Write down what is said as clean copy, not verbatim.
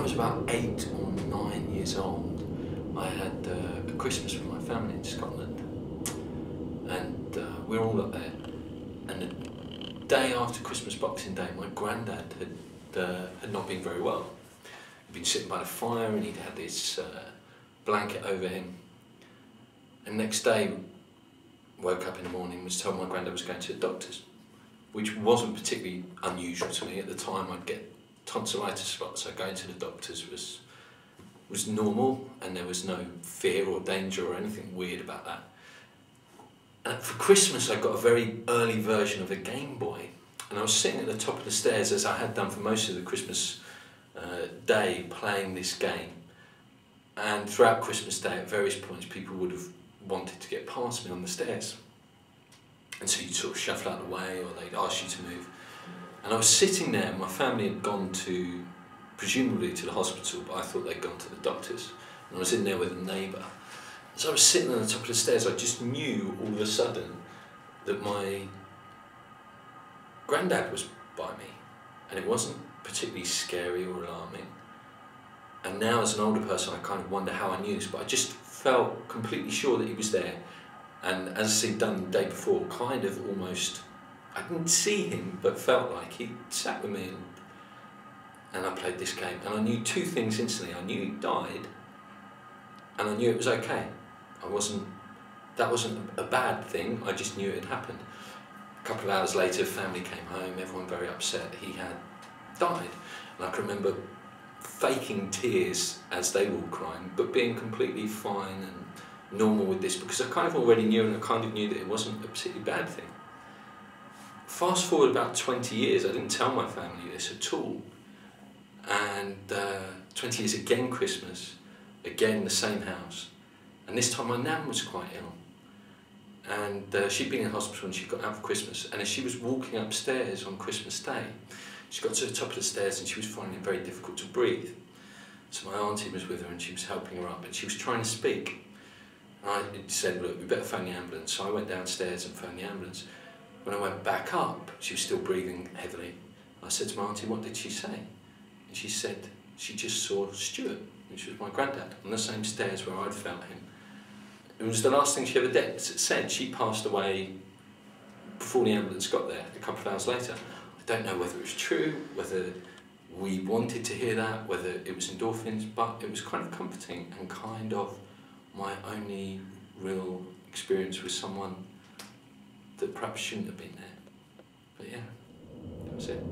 was about 8 or 9 years old, I had a Christmas with my family in Scotland, and we were all up there. And the day after Christmas Boxing Day, my granddad had not been very well. He'd been sitting by the fire and he'd had this blanket over him. And next day, woke up in the morning and was told my granddad was going to the doctors, which wasn't particularly unusual to me. At the time, I'd get tonsillitis a lot, so going to the doctors was normal, and there was no fear or danger or anything weird about that. And for Christmas, I got a very early version of a Game Boy, and I was sitting at the top of the stairs, as I had done for most of the Christmas day, playing this game. And throughout Christmas Day, at various points, people would have wanted to get past me on the stairs. And so you'd sort of shuffle out of the way, or they'd ask you to move. And I was sitting there, and my family had gone to, presumably to the hospital, but I thought they'd gone to the doctors. And I was in there with a neighbour. As I was sitting on the top of the stairs, I just knew all of a sudden that my granddad was by me. And it wasn't particularly scary or alarming. And now as an older person, I kind of wonder how I knew this, but I just felt completely sure that he was there. And as he'd done the day before, kind of almost, I didn't see him, but felt like he sat with me and I played this game. And I knew two things instantly. I knew he died, and I knew it was okay. That wasn't a bad thing, I just knew it had happened. A couple of hours later, family came home, everyone very upset. He had died. And I can remember faking tears as they were all crying, but being completely fine and normal with this, because I kind of already knew, and I kind of knew that it wasn't a particularly bad thing. Fast forward about 20 years, I didn't tell my family this at all. And 20 years again, Christmas, again the same house. And this time my nan was quite ill. And she'd been in hospital and she got out for Christmas. And as she was walking upstairs on Christmas Day, she got to the top of the stairs and she was finding it very difficult to breathe. So my auntie was with her and she was helping her up, and she was trying to speak. And I said, look, we better phone the ambulance. So I went downstairs and phoned the ambulance. When I went back up, she was still breathing heavily. I said to my auntie, what did she say? And she said she just saw Stuart, which was my granddad, on the same stairs where I'd felt him. It was the last thing she ever said. She passed away before the ambulance got there, a couple of hours later. I don't know whether it was true, whether we wanted to hear that, whether it was endorphins, but it was kind of comforting and kind of my only real experience with someone that perhaps shouldn't have been there. But yeah, that was it.